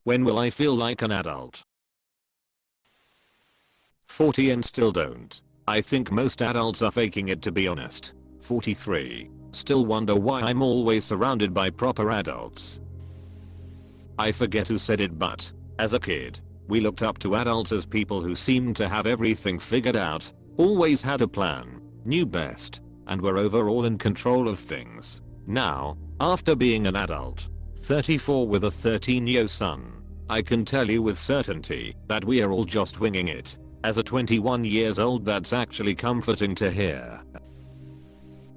When will I feel like an adult? 40 and still don't. I think most adults are faking it, to be honest. 43. Still wonder why I'm always surrounded by proper adults. I forget who said it, but as a kid, we looked up to adults as people who seemed to have everything figured out, always had a plan, knew best, and were overall in control of things. Now, after being an adult, 34 with a 13-year son, I can tell you with certainty that we are all just winging it. As a 21 years old, that's actually comforting to hear.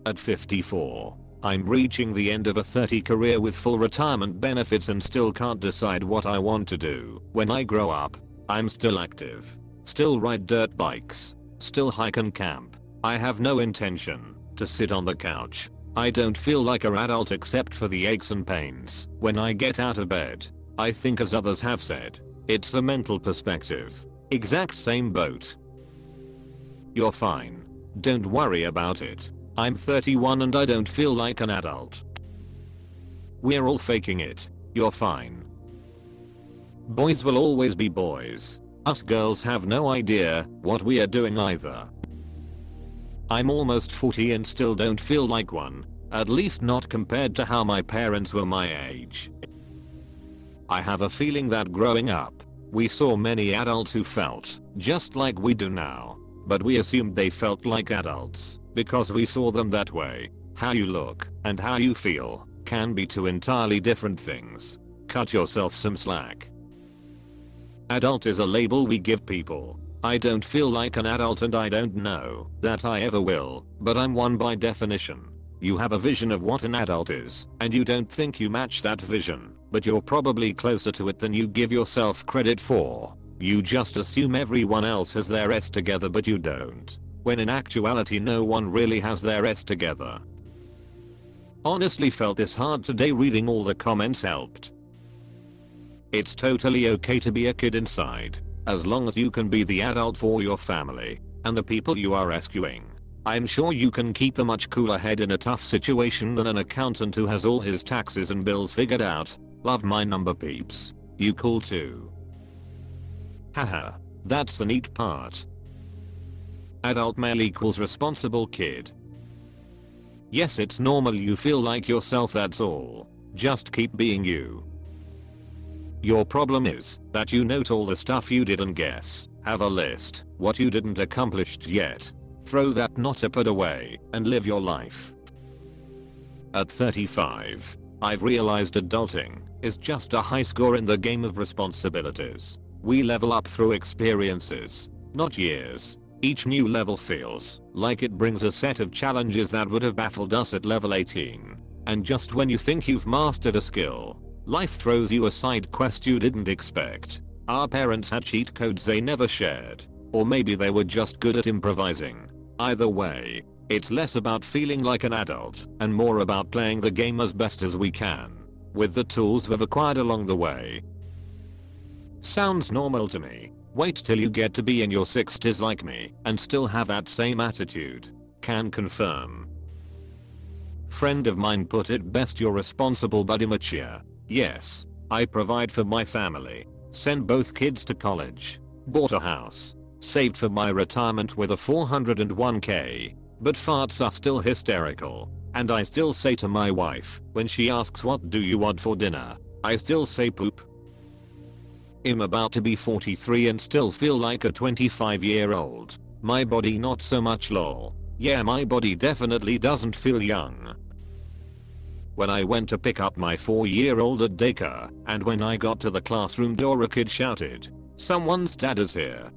At 54, I'm reaching the end of a 30 career with full retirement benefits and still can't decide what I want to do when I grow up. I'm still active, still ride dirt bikes, still hike and camp. I have no intention to sit on the couch. I don't feel like an adult except for the aches and pains when I get out of bed. I think, as others have said, it's the mental perspective. Exact same boat. You're fine. Don't worry about it. I'm 31 and I don't feel like an adult. We're all faking it. You're fine. Boys will always be boys. Us girls have no idea what we are doing either. I'm almost 40 and still don't feel like one. At least not compared to how my parents were my age. I have a feeling that growing up, we saw many adults who felt just like we do now, but we assumed they felt like adults because we saw them that way. How you look and how you feel can be two entirely different things. Cut yourself some slack. Adult is a label we give people. I don't feel like an adult and I don't know that I ever will, but I'm one by definition. You have a vision of what an adult is, and you don't think you match that vision, but you're probably closer to it than you give yourself credit for. You just assume everyone else has their S together, but you don't, when in actuality no one really has their S together. Honestly felt this hard today. Reading all the comments helped. It's totally okay to be a kid inside, as long as you can be the adult for your family and the people you are rescuing. I'm sure you can keep a much cooler head in a tough situation than an accountant who has all his taxes and bills figured out. Love my number, peeps. You cool too. Haha, that's the neat part. Adult male equals responsible kid. Yes, it's normal you feel like yourself, that's all. Just keep being you. Your problem is that you note all the stuff you didn't guess, have a list, what you didn't accomplish yet. Throw that notepad away and live your life. At 35, I've realized adulting is just a high score in the game of responsibilities. We level up through experiences, not years. Each new level feels like it brings a set of challenges that would have baffled us at level 18. And just when you think you've mastered a skill, life throws you a side quest you didn't expect. Our parents had cheat codes they never shared, or maybe they were just good at improvising. Either way, it's less about feeling like an adult and more about playing the game as best as we can, with the tools we've acquired along the way. Sounds normal to me. Wait till you get to be in your 60s like me and still have that same attitude. Can confirm. Friend of mine put it best: you're responsible but immature. Yes, I provide for my family, sent both kids to college, bought a house, saved for my retirement with a 401k, but farts are still hysterical, and I still say to my wife when she asks what do you want for dinner, I still say poop. I'm about to be 43 and still feel like a 25-year-old. My body not so much, lol. Yeah, my body definitely doesn't feel young. When I went to pick up my 4-year-old at daycare, and when I got to the classroom door a kid shouted, "Someone's dad is here."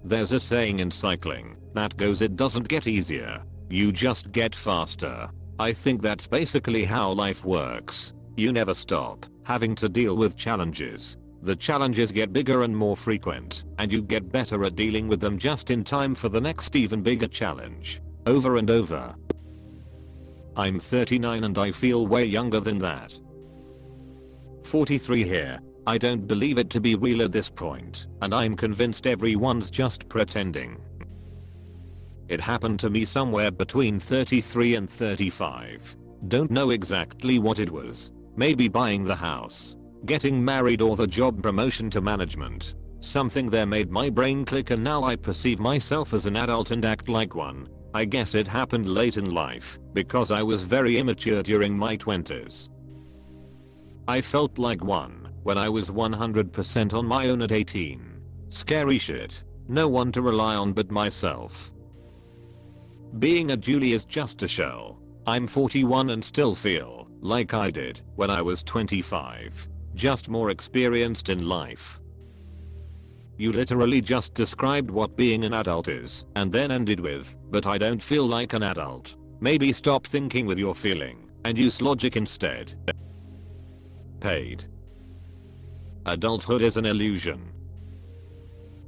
There's a saying in cycling that goes, it doesn't get easier, you just get faster. I think that's basically how life works. You never stop having to deal with challenges. The challenges get bigger and more frequent, and you get better at dealing with them just in time for the next even bigger challenge. Over and over. I'm 39 and I feel way younger than that. 43 here. I don't believe it to be real at this point, and I'm convinced everyone's just pretending. It happened to me somewhere between 33 and 35. Don't know exactly what it was. Maybe buying the house. getting married, or the job promotion to management. Something there made my brain click, and now I perceive myself as an adult and act like one. I guess it happened late in life because I was very immature during my 20s. I felt like one when I was 100% on my own at 18. Scary shit. No one to rely on but myself. Being a Julie is just a shell. I'm 41 and still feel like I did when I was 25. Just more experienced in life. You literally just described what being an adult is and then ended with, but I don't feel like an adult. Maybe stop thinking with your feeling and use logic instead. Paid. Adulthood is an illusion.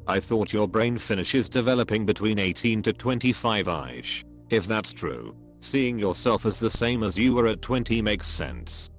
I thought your brain finishes developing between 18 to 25ish. If that's true, seeing yourself as the same as you were at 20 makes sense.